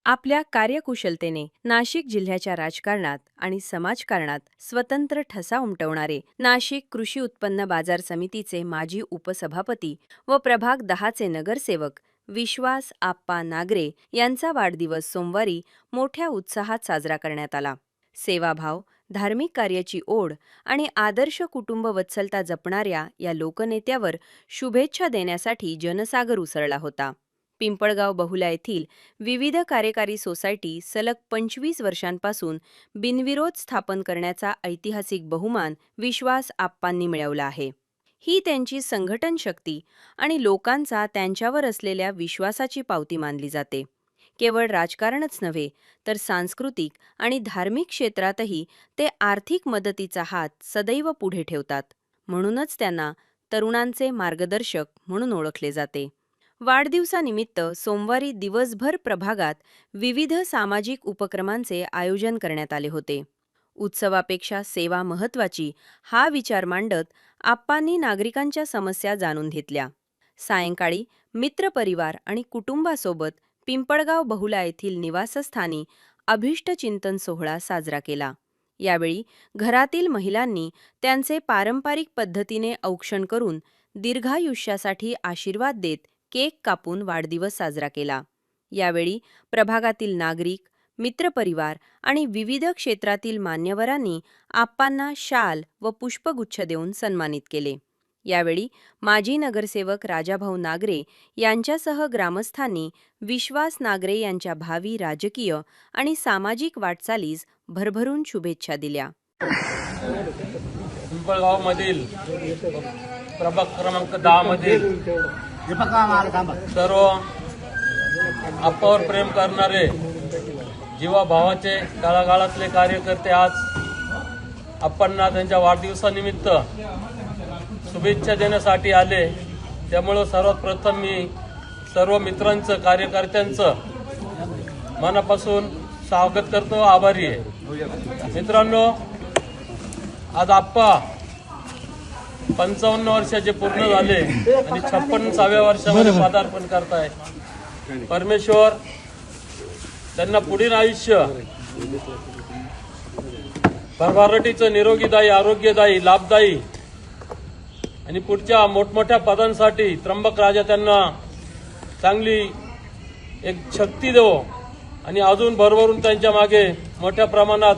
आपल्या कार्यकुशलतेने नाशिक जिल्ह्याच्या राजकारणात आणि समाजकारणात स्वतंत्र ठसा उमटवणारे नाशिक कृषी उत्पन्न बाजार समितीचे माजी उपसभापती व प्रभाग 10चे नगरसेवक विश्वास आप्पा नागरे यांचा वाढदिवस सोमवारी मोठ्या उत्साहात साजरा करण्यात आला। सेवाभाव, धार्मिक कार्याची ओढ आणि आदर्श कुटुंब वत्सलता जपणाऱ्या या लोकनेत्यावर शुभेच्छा देण्यासाठी जनसागर उसळला होता। पिंपळगाव बहुला येथील विविध कार्यकारी सोसायटी सलग 25 वर्षांपासून बिनविरोध स्थापन करण्याचा ऐतिहासिक बहुमान विश्वास आप्पांनी मिळवला आहे। ही त्यांची संघटन शक्ती आणि लोकांचा त्यांच्यावर असलेल्या विश्वासाची पावती मानली जाते। केवळ राजकारणच नव्हे तर सांस्कृतिक आणि धार्मिक क्षेत्रातही ते आर्थिक मदतीचा हात सदैव पुढे ठेवतात। म्हणूनच त्यांना तरुणांचे मार्गदर्शक म्हणून ओळखले जाते। वाढदिवसानिमित्त सोमवारी दिवसभर प्रभागात विविध सामाजिक उपक्रमांचे आयोजन करण्यात आले होते। उत्सवापेक्षा सेवा महत्त्वाची हा विचार मांडत आप्पांनी नागरिकांच्या समस्या जाणून घेतल्या। सायंकाळी मित्रपरिवार आणि कुटुंबासोबत पिंपळगाव बहुला येथील निवासस्थानी अभिष्टचिंतन सोहळा साजरा केला। यावेळी घरातील महिलांनी त्यांचे पारंपरिक पद्धतीने औक्षण करून दीर्घायुष्यासाठी आशीर्वाद देत केक कापून वाढदिवस साजरा केला। यावेळी प्रभागातील नागरिक, मित्रपरिवार आणि विविध क्षेत्रातील मान्यवरांनी आप्पांना शाल व पुष्पगुच्छ देऊन सन्मानित केले। यावेळी माजी नगरसेवक राजाभाऊ नागरे यांच्यासह ग्रामस्थांनी विश्वास नागरे यांच्या भावी राजकीय आणि सामाजिक वाटचालीस भरभरून शुभेच्छा दिल्या। पिंपळगावमधील प्रभाग क्रमांक 10 मधील सर्व आप्पावर प्रेम करणारे जीवाभावाचे तळागाळातले कार्यकर्ते आज आप्पांना त्यांच्या वाढदिवसानिमित्त शुभेच्छा देण्यासाठी आले। त्यामुळे सर्वात प्रथम मी सर्व मित्रांचं, कार्यकर्त्यांचं मनापासून स्वागत करतो, आभारी आहे। मित्रांनो, आज आप्पा 55 वर्षाचे पूर्ण झाले आणि 56व्या वर्षामध्ये पदार्पण करताय। परमेश्वर त्यांना पुढील आयुष्य भरभराटीचं, निरोगीदायी, आरोग्यदायी, लाभदायी आणि पुढच्या मोठमोठ्या पदांसाठी त्र्यंबक राजा त्यांना चांगली एक शक्ती देवो आणि अजून भरभरून त्यांच्या मागे मोठ्या प्रमाणात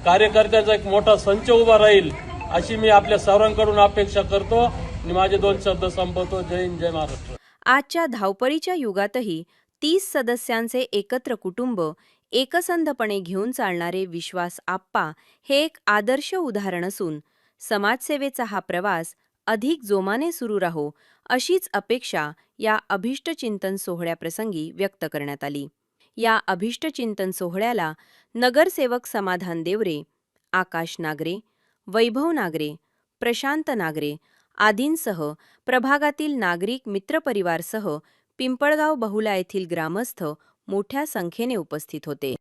कार्यकर्त्यांचा एक मोठा संच उभा राहील अशी मी आपल्या सर्वांकडून अपेक्षा करतो आणि माझे 2 शब्द संपवतो। जय हिंद, जय महाराष्ट्र। आजच्या धावपळीच्या युगातही 30 सदस्यांचे एकत्र कुटुंब एकसंधपणे घेऊन चालणारे विश्वास आप्पा हे एक आदर्श उदाहरण असून समाजसेवेचा हा प्रवास अधिक जोमाने सुरू राहो अशीच अपेक्षा या अभिष्टचिंतन सोहळ्याप्रसंगी व्यक्त करण्यात आली। या अभिष्टचिंतन सोहळ्याला नगरसेवक समाधान देवरे, आकाश नागरे, वैभव नागरे, प्रशांत नागरे आदींसह प्रभागातील नागरिक, मित्रपरिवारसह पिंपळगाव बहुला येथील ग्रामस्थ मोठ्या संख्येने उपस्थित होते।